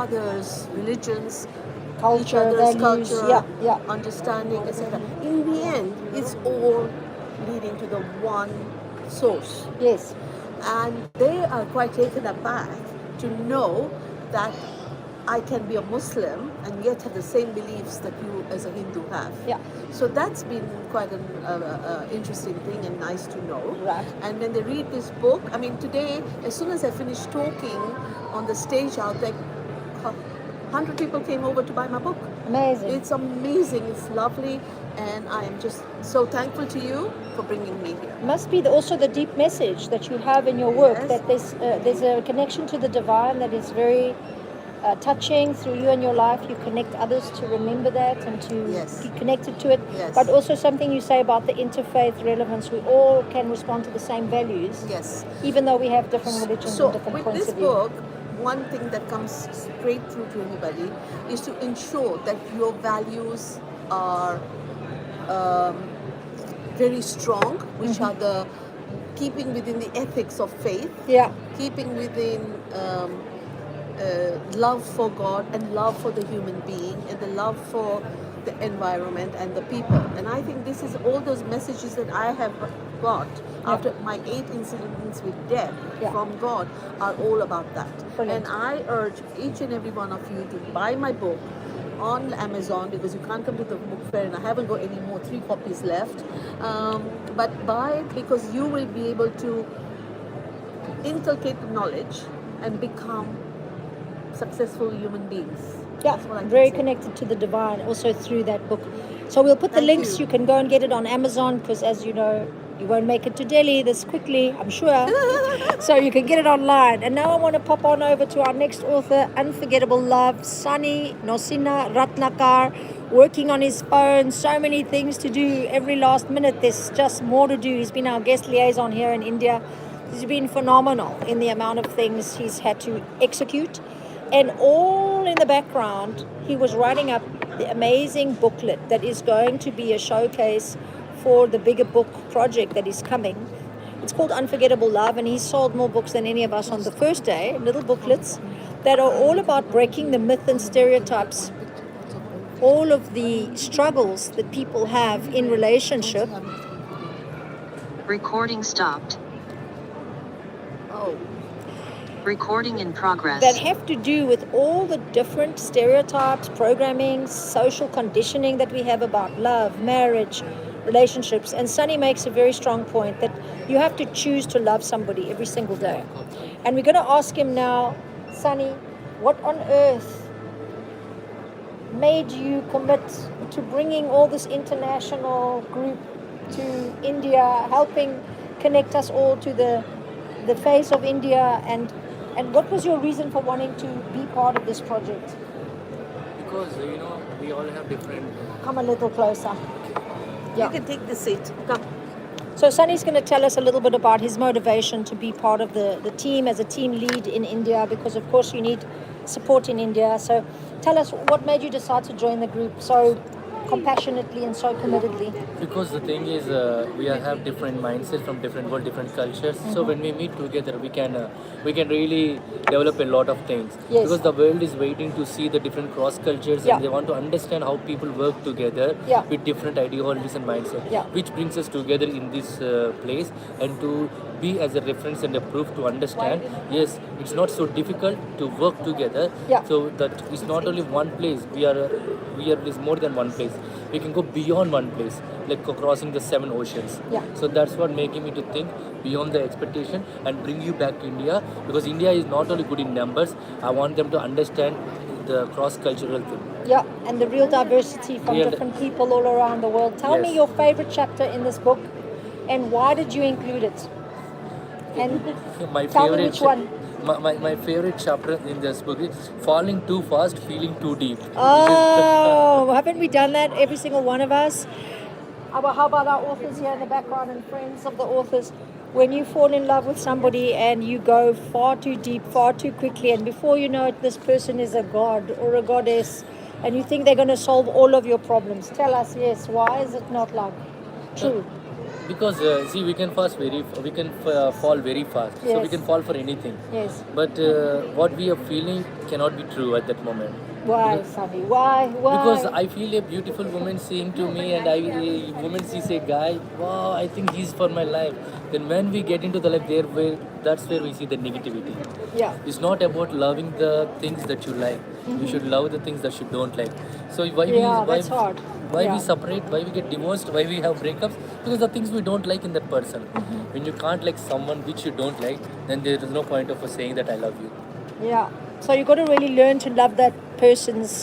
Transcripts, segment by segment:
other's religions, each Culture, other's values, culture, yeah. understanding, etc. In the end, it's all leading to the one source. Yes. And they are quite taken aback to know that I can be a Muslim and yet have the same beliefs that you as a Hindu have. Yeah. So that's been quite an interesting thing and nice to know. Right. And when they read this book, I mean, today, as soon as I finished talking on the stage out there, 100 people came over to buy my book. Amazing. It's amazing. It's lovely. And I am just so thankful to you for bringing me here. Must be also the deep message that you have in your work, Yes. that there's a connection to the divine that is very touching through you and your life. You connect others to remember that and to Yes. be connected to it. Yes. But also something you say about the interfaith relevance. We all can respond to the same values, Yes. even though we have different religions So and different with points this of view. book, one thing that comes straight through to anybody is to ensure that your values are very strong, which are the keeping within the ethics of faith, Yeah. keeping within love for God and love for the human being and the love for the environment and the people. And I think this is all those messages that I have got after my 8 incidents with death from God are all about that. Brilliant. And I urge each and every one of you to buy my book on Amazon, because you can't come to the book fair and I haven't got any more, 3 copies left. But buy it because you will be able to inculcate the knowledge and become successful human beings. Yeah, That's what I can very say. connected to the divine also through that book. So we'll put the Thank links. you. You can go and get it on Amazon because, as you know, you won't make it to Delhi this quickly, I'm sure. So you can get it online. And now I want to pop on over to our next author, Unforgettable Love, Sunny Nosina Ratnakar, working on his phone, so many things to do every last minute. There's just more to do. He's been our guest liaison here in India. He's been phenomenal in the amount of things he's had to execute. And all in the background, he was writing up the amazing booklet that is going to be a showcase for the bigger book project that is coming. It's called Unforgettable Love, and he's sold more books than any of us on the first day, little booklets that are all about breaking the myth and stereotypes, all of the struggles that people have in relationship. Recording stopped. Oh, Recording in progress. That have to do with all the different stereotypes, programming, social conditioning that we have about love, marriage, relationships. And Sunny makes a very strong point that you have to choose to love somebody every single day. And we're going to ask him now, Sunny, what on earth made you commit to bringing all this international group to India, helping connect us all to the face of India, and what was your reason for wanting to be part of this project? Because we all have different. Come a little closer. you can take the seat. Come. So Sunny's going to tell us a little bit about his motivation to be part of the team as a team lead in India, because of course you need support in India. So tell us, what made you decide to join the group so compassionately and so committedly? Because the thing is, we have different mindsets from different world, different cultures. So when we meet together, we can really develop a lot of things. Yes. Because the world is waiting to see the different cross cultures, Yeah. and they want to understand how people work together Yeah. with different ideologies and mindsets. Yeah. Which brings us together in this place, and to be as a reference and a proof to understand. Yes, it's not so difficult to work together. Yeah. So that it's not only one place. We are is more than one place. We can go beyond one place, like crossing the 7 oceans. Yeah. So that's what making me to think beyond the expectation and bring you back to India, because India is not only good in numbers. I want them to understand the cross-cultural thing. Yeah, and the real diversity from Real- different people all around the world. Tell me Yes. your favorite chapter in this book, and why did you include it? And My tell me favorite which one. My favorite chapter in this book is falling too fast, feeling too deep. Oh, haven't we done that, every single one of us? How about our authors here in the background and friends of the authors? When you fall in love with somebody and you go far too deep, far too quickly, and before you know it, this person is a god or a goddess, and you think they're going to solve all of your problems. Tell us, yes, why is it not like true? because see, we can fall very fast. So we Yes. can fall for anything. Yes. But what we are feeling cannot be true at that moment. Why, Because Sunny? Why? because Why? I feel a beautiful woman saying to me, and a woman sees a guy, wow, I think he's for my life. Then when we get into the life, that's where we see the negativity. Yeah. It's not about loving the things that you like. You should love the things that you don't like. So Yeah, that's hard. why Yeah. we separate, why we get divorced, why we have breakups? Because the things we don't like in that person. When you can't like someone which you don't like, then there is no point of saying that I love you. Yeah. So you've got to really learn to love that person's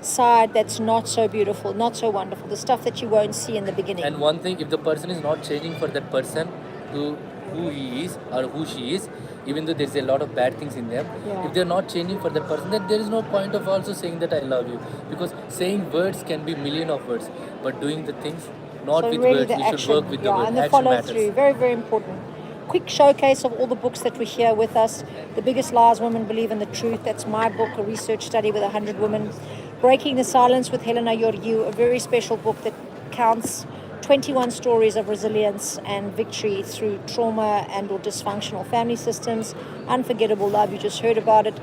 side that's not so beautiful, not so wonderful, the stuff that you won't see in the beginning. And one thing, if the person is not changing for that person to who he is or who she is, even though there's a lot of bad things in them, Yeah. if they're not changing for that person, then there is no point of also saying that I love you. Because saying words can be million of words, but doing the things not So with really words, the we action, should work with the yeah, words. and the Action follow matters. through, very, very important. Quick showcase of all the books that we hear with us. The Biggest Lies Women Believe in the Truth. That's my book, a research study with 100 women. Breaking the Silence with HelenAha, a very special book that counts 21 stories of resilience and victory through trauma and or dysfunctional family systems. Unforgettable Love, you just heard about it.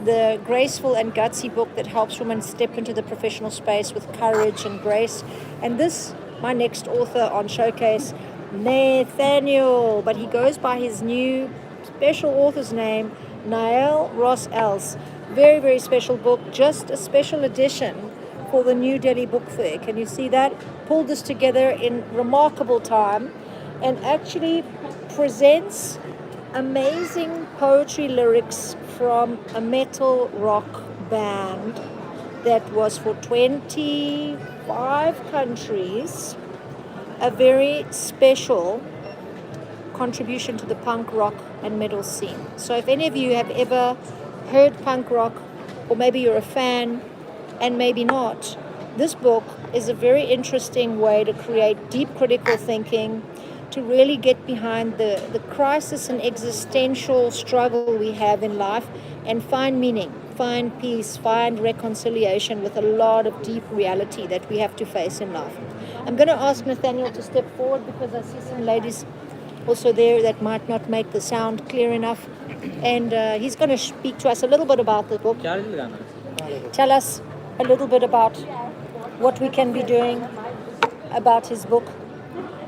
The Graceful and Gutsy book that helps women step into the professional space with courage and grace. And this, my next author on Showcase, Nathaniel, but he goes by his new special author's name, Nael Ross Els. Very, very special book, just a special edition for the New Delhi Book Fair. Can you see that? Pulled this together in remarkable time and actually presents amazing poetry lyrics from a metal rock band that was for 25 countries, a very special contribution to the punk rock and metal scene. So if any of you have ever heard punk rock, or maybe you're a fan and maybe not, this book is a very interesting way to create deep critical thinking, to really get behind the crisis and existential struggle we have in life and find meaning, find peace, find reconciliation with a lot of deep reality that we have to face in life. I'm going to ask Nathaniel to step forward because I see some ladies also there that might not make the sound clear enough. And he's going to speak to us a little bit about the book. Tell us a little bit about what we can be doing about his book.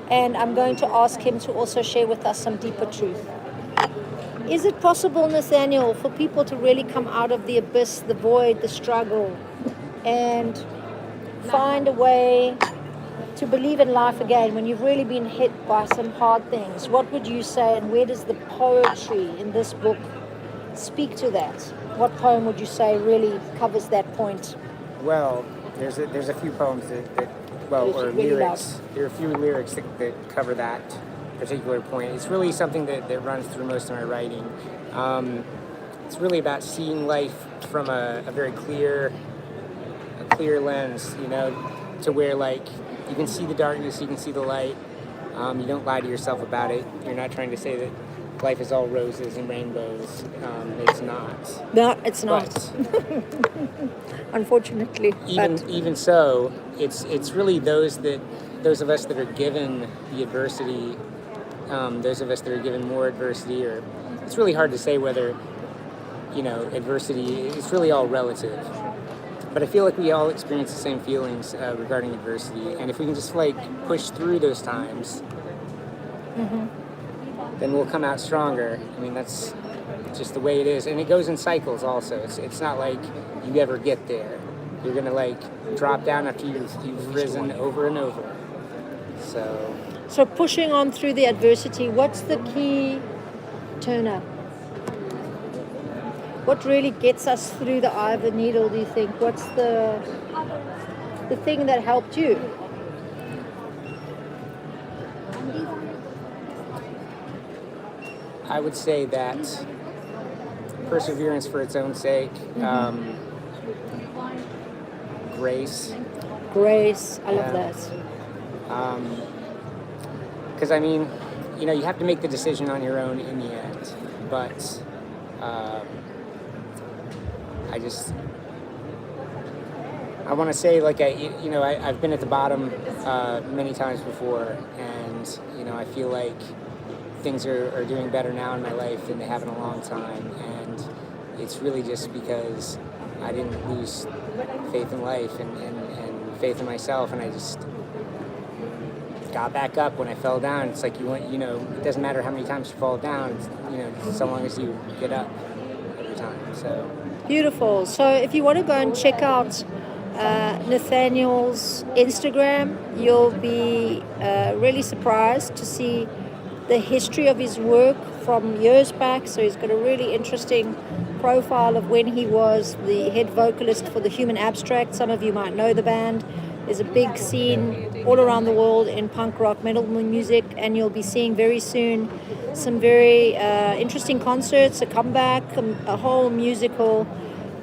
And I'm going to ask him to also share with us some deeper truth. Is it possible, Nathaniel, for people to really come out of the abyss, the void, the struggle, and find a way to believe in life again when you've really been hit by some hard things? What would you say, and where does the poetry in this book speak to that? What poem would you say really covers that point? Well, there's a few poems that or really lyrics. There are a few lyrics that cover that particular point. It's really something that runs through most of my writing. It's really about seeing life from a very clear lens, to where like you can see the darkness, you can see the light. You don't lie to yourself about it. You're not trying to say that life is all roses and rainbows. It's not. No, it's not. But unfortunately. even so, it's really those of us that are given the adversity, those of us that are given more adversity, or it's really hard to say whether, adversity, it's really all relative. But I feel like we all experience the same feelings regarding adversity, and if we can just push through those times, then we'll come out stronger. I mean, that's just the way it is, and it goes in cycles also. It's not like you ever get there. You're gonna drop down after you've risen over and over. So pushing on through the adversity, what's the key turner? What really gets us through the eye of the needle, do you think? What's the thing that helped you? I would say that perseverance for its own sake, grace. Grace, I love Yeah. that. Because you have to make the decision on your own in the end. But I want to say, like, I've been at the bottom many times before, and I feel like things are doing better now in my life than they have in a long time, and it's really just because I didn't lose faith in life and faith in myself, and I just got back up when I fell down. It's like it doesn't matter how many times you fall down, so long as you get up every time. So Beautiful. So if you want to go and check out Nathaniel's Instagram, you'll be really surprised to see the history of his work from years back. So he's got a really interesting profile of when he was the head vocalist for the Human Abstract. Some of you might know the band. There's a big scene all around the world in punk rock, metal music, and you'll be seeing very soon some very interesting concerts, a comeback, a whole musical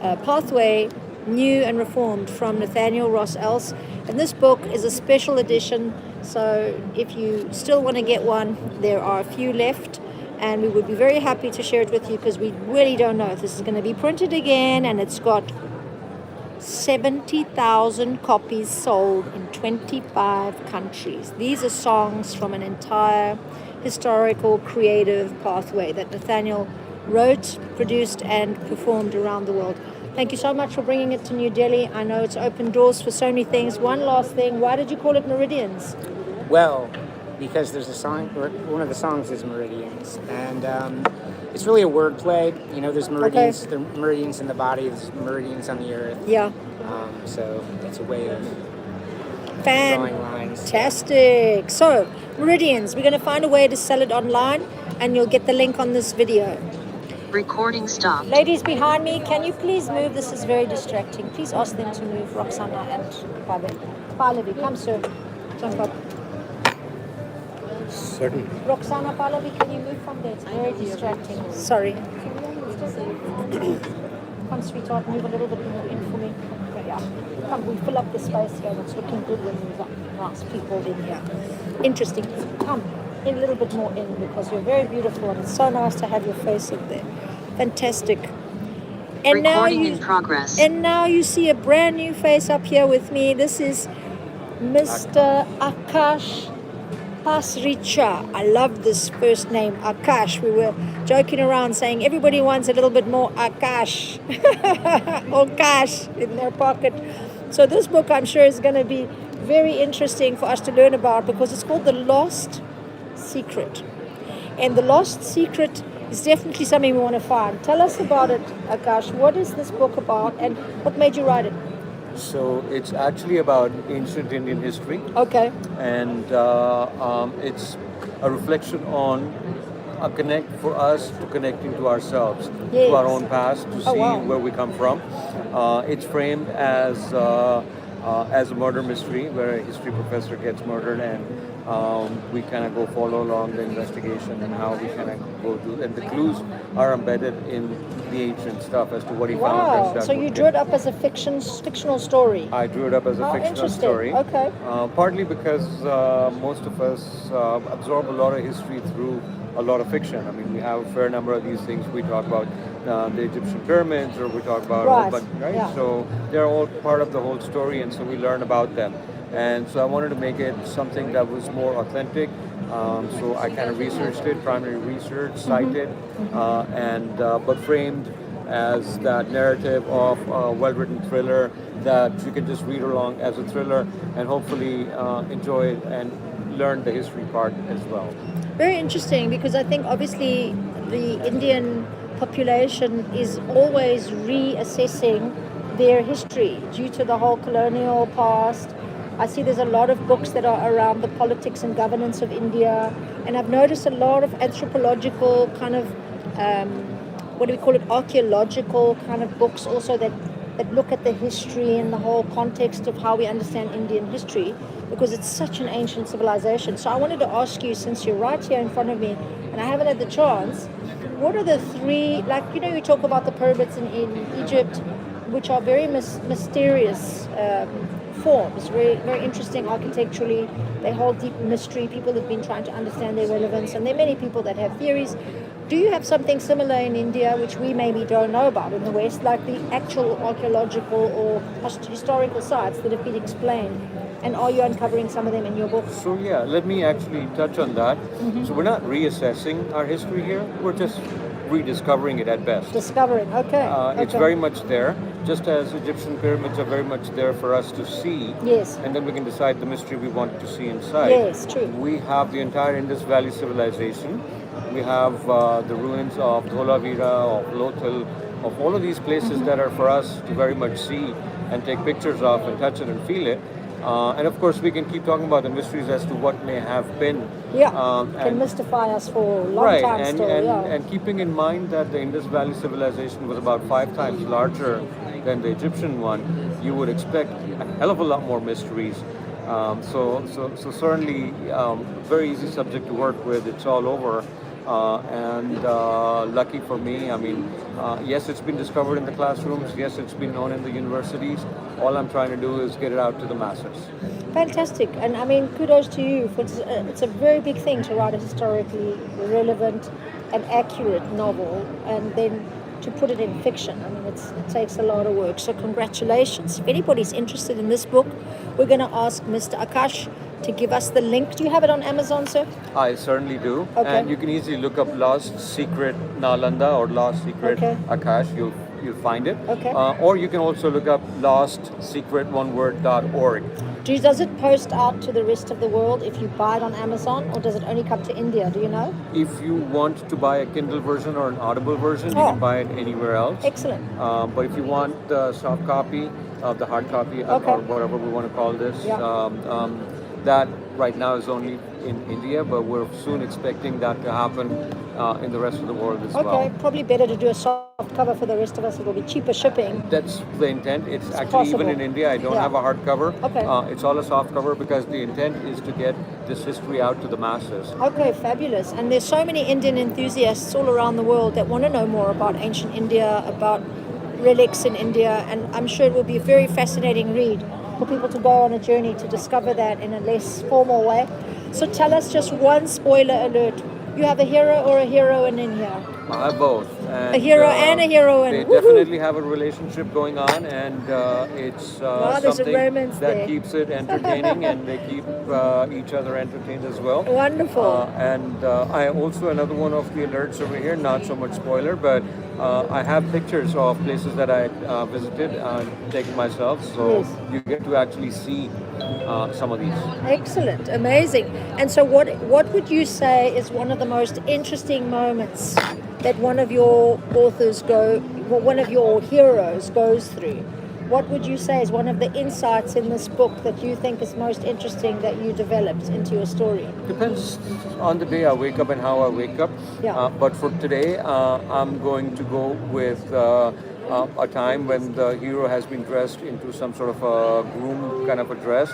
pathway, new and reformed, from Nathaniel Ross Else. And this book is a special edition, so if you still want to get one, there are a few left, and we would be very happy to share it with you, because we really don't know if this is going to be printed again, and it's got 70,000 copies sold in 25 countries. These are songs from an entire historical creative pathway that Nathaniel wrote, produced, and performed around the world. Thank you so much for bringing it to New Delhi. I know it's opened doors for so many things. One last thing, why did you call it Meridians? Well, because there's a song, or one of the songs is Meridians, and it's really a wordplay. There's meridians, there are meridians in the body, there's meridians on the earth. Yeah. So it's a way of drawing lines. Fantastic. So, Meridians, we're going to find a way to sell it online, and you'll get the link on this video. Recording stopped. Ladies behind me, can you please move? This is very distracting. Please ask them to move, Roxana and Pallavi. Come, sir. Jump up. Certainly. Roxana, Pallavi, can you move from there? It's very distracting. Sorry. Come, sweetheart, move a little bit more in for me. Yeah. Come, we fill up the space here. It's looking good when we've got nice people in here. Interesting. Come in a little bit more in, because you're very beautiful, and it's so nice to have your face in there. Fantastic. And Recording in progress. And now you see a brand new face up here with me. This is Mr. Akash Pasricha. I love this first name, Akash. We were joking around saying everybody wants a little bit more Akash or cash in their pocket. So this book, I'm sure, is going to be very interesting for us to learn about, because it's called The Lost Secret. And The Lost Secret is definitely something we want to find. Tell us about it, Akash. What is this book about, and what made you write it? So it's actually about ancient Indian history, Okay. and it's a reflection on a connect for us to connecting to ourselves, Yes. to our own past, to see wow. where we come from. It's framed as a murder mystery where a history professor gets murdered, and we kind of go follow along the investigation and how we kind of go to, and the clues are embedded in the ancient stuff as to what he found. Wow. and So you drew it up as a fictional story. I drew it up as a Oh, fictional interesting. story. Okay. Partly because most of us absorb a lot of history through a lot of fiction. I mean, we have a fair number of these things. We talk about the Egyptian pyramids, or we talk about Right. right? Yeah. So they're all part of the whole story, and so we learn about them. And so I wanted to make it something that was more authentic. So I kind of researched it, primary research, cited, but framed as that narrative of a well-written thriller that you can just read along as a thriller, and hopefully enjoy it and learn the history part as well. Very interesting, because I think obviously the Indian population is always reassessing their history due to the whole colonial past. I see there's a lot of books that are around the politics and governance of India, and I've noticed a lot of anthropological kind of what do we call it, archaeological kind of books also that look at the history and the whole context of how we understand Indian history, because it's such an ancient civilization. So I wanted to ask you, since you're right here in front of me and I haven't had the chance, what are the three, like, you talk about the pyramids in Egypt, which are very mysterious forms, very, very interesting architecturally. They hold deep mystery. People have been trying to understand their relevance, and there are many people that have theories. Do you have something similar in India which we maybe don't know about in the West, like the actual archaeological or historical sites that have been explained? And are you uncovering some of them in your book? So yeah, let me actually touch on that. So we're not reassessing our history here. We're just rediscovering it at best. Discovering, okay. It's okay. very much there, just as Egyptian pyramids are very much there for us to see. Yes. And then we can decide the mystery we want to see inside. Yes, true. We have the entire Indus Valley civilization. We have the ruins of Dholavira, of Lothal, of all of these places that are for us to very much see and take pictures of and touch it and feel it. And of course, we can keep talking about the mysteries as to what may have been. Yeah, Um, can and- mystify us for a long Right, time and, still. and, yeah. and keeping in mind that the Indus Valley civilization was about 5 times larger than the Egyptian one, you would expect a hell of a lot more mysteries. So certainly, very easy subject to work with. It's all over. And lucky for me, I mean, yes, it's been discovered in the classrooms. Yes, it's been known in the universities. All I'm trying to do is get it out to the masses. Fantastic. And I mean, kudos to you. For it's a very big thing to write a historically relevant and accurate novel and then to put it in fiction. I mean, it takes a lot of work. So congratulations. If anybody's interested in this book, we're going to ask Mr. Akash to give us the link. Do you have it on Amazon, sir? I certainly do. Okay. And you can easily look up Lost Secret Nalanda or Lost Secret Okay. Akash. You'll find it. Okay. Or you can also look up lostsecretoneword.org. Does it post out to the rest of the world if you buy it on Amazon, or does it only come to India? Do you know? If you want to buy a Kindle version or an Audible version, you Oh. can buy it anywhere else. Excellent. But if you want the soft copy of the hard copy Okay. or whatever we want to call this, Yeah. that right now is only in India, but we're soon expecting that to happen in the rest of the world as Okay, well. probably better to do a soft cover for the rest of us. It'll be cheaper shipping. That's the intent. It's actually possible. even in India. I don't Yeah. have a hardcover. Okay. It's all a soft cover because the intent is to get this history out to the masses. Okay, fabulous. And there's so many Indian enthusiasts all around the world that want to know more about ancient India, about relics in India, and I'm sure it will be a very fascinating read for people to go on a journey to discover that in a less formal way. So tell us just one spoiler alert. You have a hero or a heroine in here? I have both. And, A hero and a heroine. They Woohoo. definitely have a relationship going on, and it's there's a something romance that there. keeps it entertaining, and they keep each other entertained as well. Wonderful. And I also, another one of the alerts over here, not so much spoiler, but I have pictures of places that I visited and taken myself, so Yes. you get to actually see some of these. Excellent, amazing. And so what would you say is one of the most interesting moments that one of your one of your heroes goes through? What would you say is one of the insights in this book that you think is most interesting that you developed into your story? Depends on the day I wake up and how I wake up. Yeah. But for today, I'm going to go with a time when the hero has been dressed into some sort of a groom kind of a dress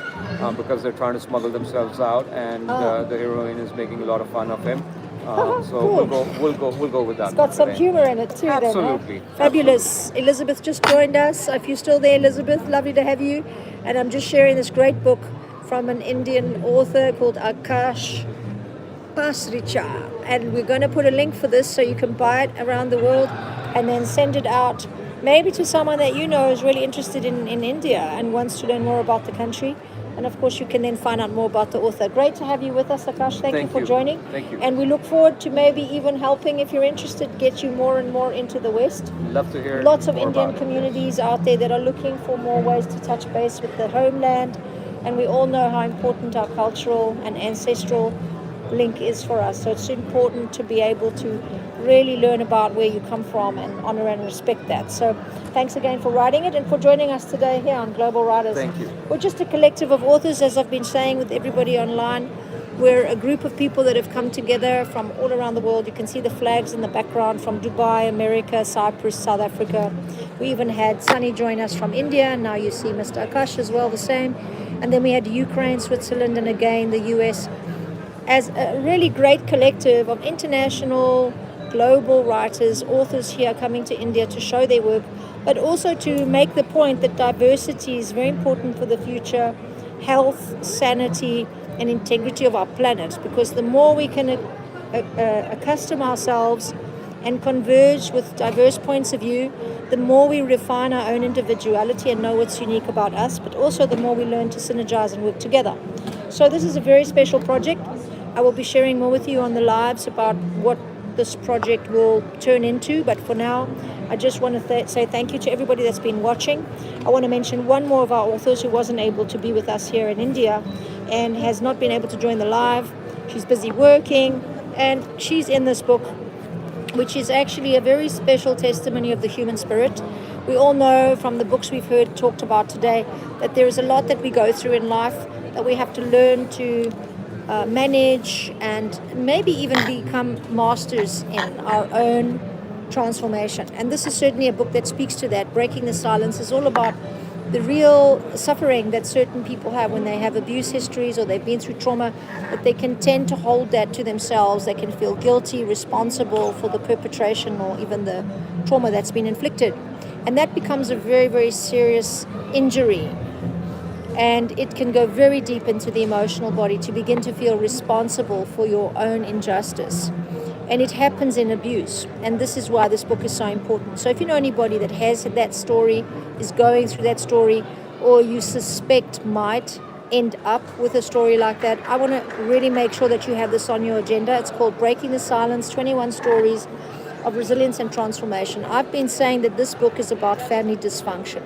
because they're trying to smuggle themselves out, and the heroine is making a lot of fun of him. So Cool. we'll go with that. It's got some today. humor in it too. Absolutely. Then, huh? Fabulous. Elizabeth just joined us. If you're still there, Elizabeth, lovely to have you. And I'm just sharing this great book from an Indian author called Akash Pasricha. And we're going to put a link for this so you can buy it around the world and then send it out maybe to someone that you know is really interested in India and wants to learn more about the country. And of course, you can then find out more about the author. Great to have you with us, Akash. Thank you for joining. Thank you. And we look forward to maybe even helping, if you're interested, get you more and more into the West. Love to hear Lots of more Indian about it. communities out there that are looking for more ways to touch base with the homeland. And we all know how important our cultural and ancestral link is for us. So it's important to be able to really learn about where you come from and honor and respect that. So thanks again for writing it and for joining us today here on Global Writers. Thank you. We're just a collective of authors, as I've been saying with everybody online. We're a group of people that have come together from all around the world. You can see the flags in the background from Dubai, America, Cyprus, South Africa. We even had Sunny join us from India. Now you see Mr. Akash as well, the same. And then we had Ukraine, Switzerland, and again the US, as a really great collective of international, global writers, authors here coming to India to show their work, but also to make the point that diversity is very important for the future health, sanity, and integrity of our planet, because the more we can accustom ourselves and converge with diverse points of view, the more we refine our own individuality and know what's unique about us, but also the more we learn to synergize and work together. So this is a very special project. I will be sharing more with you on the lives about what this project will turn into, but for now, I just want to say thank you to everybody that's been watching. I want to mention one more of our authors who wasn't able to be with us here in India and has not been able to join the live. She's busy working, and she's in this book, which is actually a very special testimony of the human spirit. We all know from the books we've heard talked about today that there is a lot that we go through in life that we have to learn to manage and maybe even become masters in our own transformation. And this is certainly a book that speaks to that. Breaking the Silence is all about the real suffering that certain people have when they have abuse histories or they've been through trauma, that they can tend to hold that to themselves. They can feel guilty, responsible for the perpetration or even the trauma that's been inflicted. And that becomes a very, very serious injury. And it can go very deep into the emotional body to begin to feel responsible for your own injustice. And it happens in abuse. And this is why this book is so important. So if you know anybody that has that story, is going through that story, or you suspect might end up with a story like that, I want to really make sure that you have this on your agenda. It's called Breaking the Silence, 21 Stories of Resilience and Transformation. I've been saying that this book is about family dysfunction.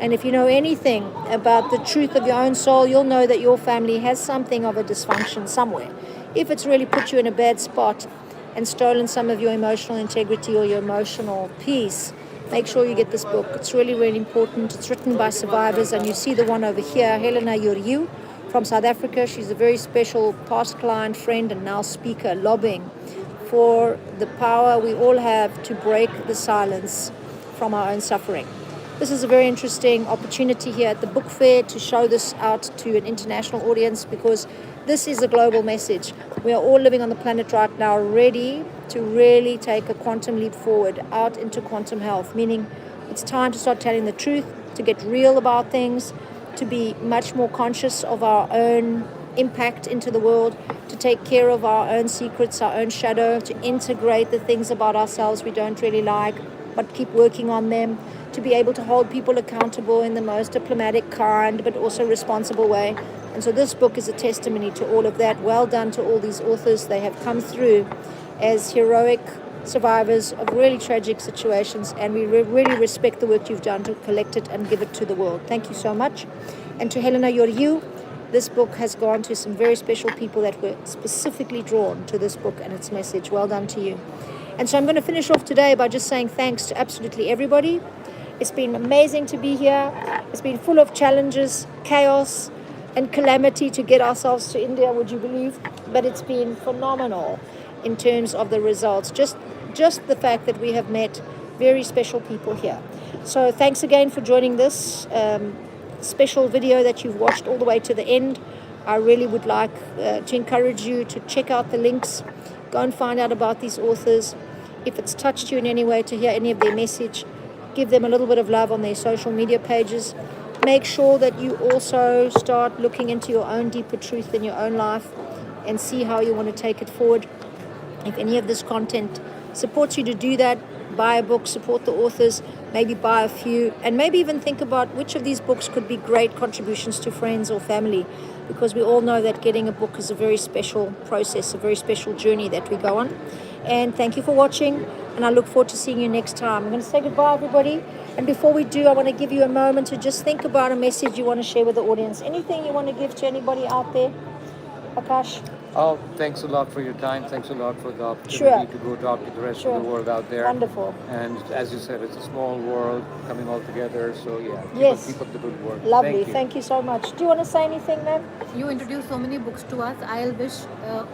And if you know anything about the truth of your own soul, you'll know that your family has something of a dysfunction somewhere. If it's really put you in a bad spot and stolen some of your emotional integrity or your emotional peace, make sure you get this book. It's really, really important. It's written by survivors, and you see the one over here, HelenAha from South Africa. She's a very special past client, friend, and now speaker, lobbying for the power we all have to break the silence from our own suffering. This is a very interesting opportunity here at the book fair to show this out to an international audience, because this is a global message. We are all living on the planet right now ready to really take a quantum leap forward out into quantum health, meaning it's time to start telling the truth, to get real about things, to be much more conscious of our own impact into the world, to take care of our own secrets, our own shadow, to integrate the things about ourselves we don't really like, but keep working on them, to be able to hold people accountable in the most diplomatic, kind, but also responsible way. And so this book is a testimony to all of that. Well done to all these authors. They have come through as heroic survivors of really tragic situations, and we really respect the work you've done to collect it and give it to the world. Thank you so much. And to HelenAha, this book has gone to some very special people that were specifically drawn to this book and its message. Well done to you. And so I'm going to finish off today by just saying thanks to absolutely everybody. It's been amazing to be here. It's been full of challenges, chaos, and calamity to get ourselves to India, would you believe? But it's been phenomenal in terms of the results. Just the fact that we have met very special people here. So thanks again for joining this special video that you've watched all the way to the end. I really would like to encourage you to check out the links, go and find out about these authors. If it's touched you in any way to hear any of their message, give them a little bit of love on their social media pages. Make sure that you also start looking into your own deeper truth in your own life and see how you want to take it forward. If any of this content supports you to do that, buy a book, support the authors, maybe buy a few, and maybe even think about which of these books could be great contributions to friends or family, because we all know that getting a book is a very special process, a very special journey that we go on. And thank you for watching, and I look forward to seeing you next time. I'm going to say goodbye, everybody. And before we do, I want to give you a moment to just think about a message you want to share with the audience. Anything you want to give to anybody out there? Akash? Oh, thanks a lot for your time. Thanks a lot for the opportunity Sure. to go talk to the rest Sure. of the world out there. Wonderful. And as you said, it's a small world coming all together. So yeah, Yes. keep up the good work. Lovely. Thank you. Thank you so much. Do you want to say anything, ma'am? You introduced so many books to us. I'll wish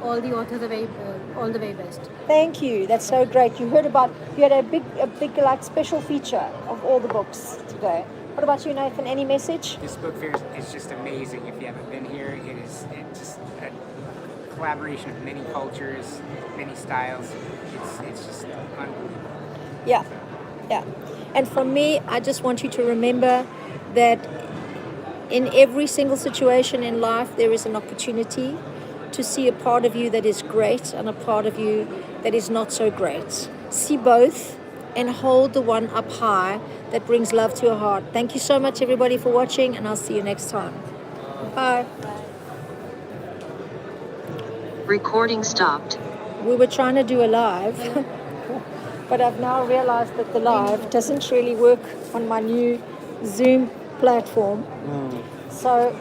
all the authors all the very best. Thank you. That's so great. You had a big like special feature of all the books today. What about you, Nathan? Any message? This book fair is just amazing. If you haven't been here, it's just a collaboration of many cultures, many styles. It's just unbelievable. Yeah. Yeah. And for me, I just want you to remember that in every single situation in life, there is an opportunity to see a part of you that is great and a part of you that is not so great. See both and hold the one up high that brings love to your heart. Thank you so much, everybody, for watching, and I'll see you next time. Bye. Recording stopped. We were trying to do a live, but I've now realized that the live doesn't really work on my new Zoom platform. So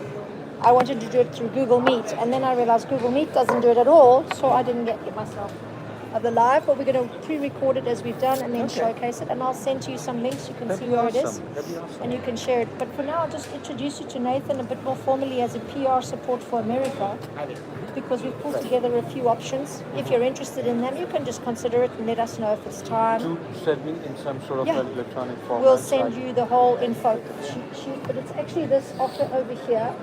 I wanted to do it through Google Meet, and then I realized Google Meet doesn't do it at all, so I didn't get myself the live, but we're going to pre-record it as we've done and then showcase it, and I'll send you some links. You can see where it is, and you can share it. But for now, I'll just introduce you to Nathan a bit more formally as a PR support for America, because we've pulled together a few options. If you're interested in them, you can just consider it and let us know if it's time. To send me in some sort of Yeah. electronic format. We'll send you the whole info sheet, but it's actually this offer over here.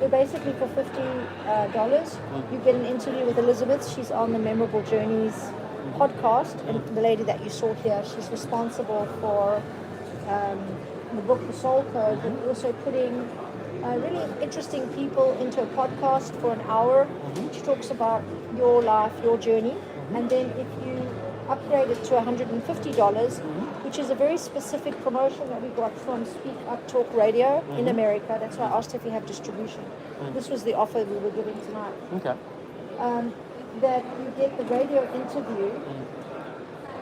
We're basically for $50, you get an interview with Elizabeth. She's on the Memorable Journeys podcast, and the lady that you saw here, she's responsible for the book The Soul Code, but also putting really interesting people into a podcast for an hour, which talks about your life, your journey. And then if you upgrade it to $150, which is a very specific promotion that we got from Speak Up Talk Radio in America. That's why I asked if you have distribution. This was the offer we were giving tonight. Okay. That you get the radio interview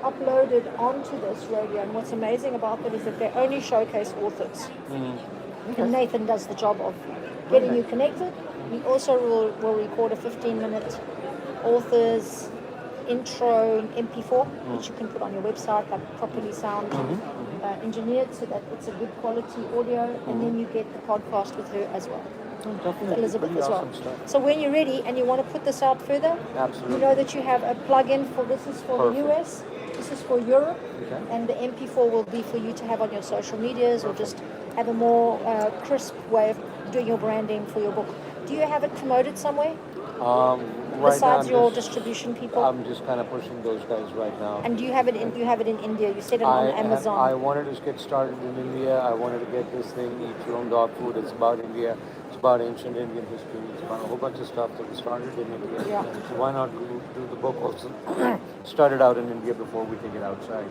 uploaded onto this radio. And what's amazing about that is that they only showcase authors. And Nathan does the job of getting you connected. We also will record a 15-minute author's intro in MP4, which you can put on your website, like properly sound engineered so that it's a good quality audio, and then you get the podcast with her as well. With Elizabeth as well. So when you're ready and you want to put this out further, Absolutely. you know that you have a plug-in for this is for the US, this is for Europe, and the MP4 will be for you to have on your social medias or just have a more crisp way of doing your branding for your book. Do you have it promoted somewhere? Right Besides now, your distribution people? I'm just kind of pushing those guys right now. And do you have it in India? You said it on Amazon. I wanted to get started in India. I wanted to get this thing, Eat Your Own Dog Food. It's about India. It's about ancient Indian history. It's about a whole bunch of stuff that was started in India. Yeah. So why not do the book also? Started out in India before we take it outside.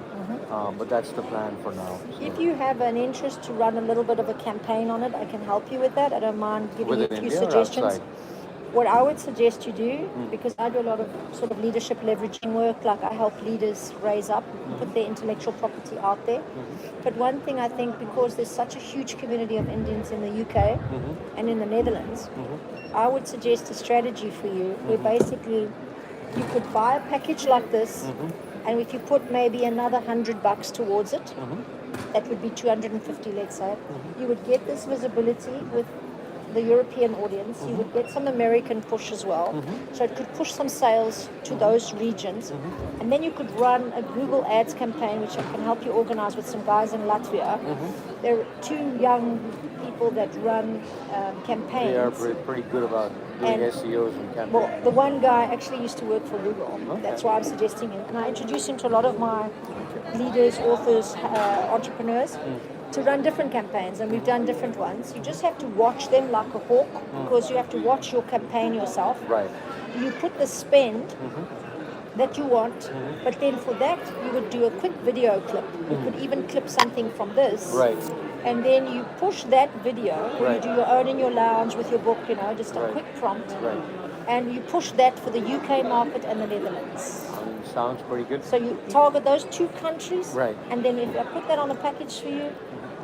But that's the plan for now. So. If you have an interest to run a little bit of a campaign on it, I can help you with that. I don't mind giving you a Within few India or suggestions. outside? What I would suggest you do, because I do a lot of sort of leadership leveraging work, like I help leaders raise up, put their intellectual property out there. But one thing I think, because there's such a huge community of Indians in the UK and in the Netherlands, I would suggest a strategy for you where basically you could buy a package like this, and if you put maybe another $100 towards it, that would be 250, let's say, you would get this visibility with the European audience. You would get some American push as well, so it could push some sales to those regions, and then you could run a Google Ads campaign, which I can help you organize with some guys in Latvia. There are two young people that run campaigns. They are pretty good about doing SEOs and campaigns. Well, the one guy actually used to work for Google. That's why I'm suggesting him, and I introduced him to a lot of my leaders, authors, entrepreneurs, to run different campaigns, and we've done different ones. You just have to watch them like a hawk, because you have to watch your campaign yourself. Right. You put the spend that you want, but then for that you would do a quick video clip. You could even clip something from this. Right. And then you push that video, where you Right. do your own in your lounge with your book, just a Right. quick prompt. Right. And you push that for the UK market and the Netherlands. Sounds pretty good. So you target those two countries, Right. and then if I put that on a package for you,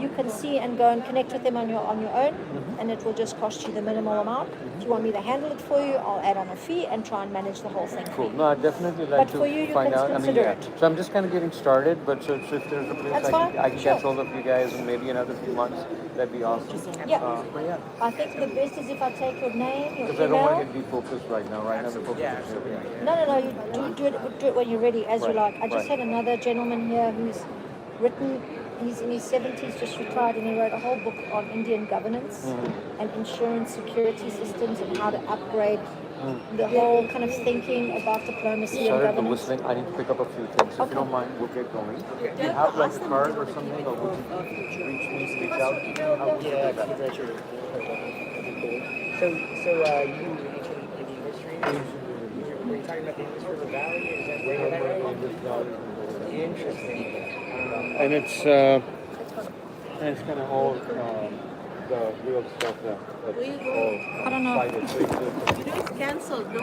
you can see and go and connect with them on your own, and it will just cost you the minimal amount. If you want me to handle it for you, I'll add on a fee and try and manage the whole thing. Cool. No, I'd definitely like But to for you, you find can out. consider yeah. it. So I'm just kind of getting started, but so if there's a place That's I fine. can Sure. catch hold of you guys in maybe another few months, that'd be awesome. Yeah. But yeah. I think the best is if I take your name, your Because I don't want email. to get defocused right now. Right now the focus is here. No, you do it when you're ready, as you Right, like. I just right. had another gentleman here who's written, he's in his 70s, just retired, and he wrote a whole book on Indian governance and insurance security systems and how to upgrade the whole kind of thinking about diplomacy and Sorry for governance. listening. I need to pick up a few things. If you don't mind, we'll get going. Do you have like a card or something, or would you reach out to me? How would you do that? So you mentioned Indian history. talking about the East River Valley? Is that where that right? Interesting. And it's kind of all the real stuff that Where you all going? I don't know. cited. So it's You know it's cancelled, no?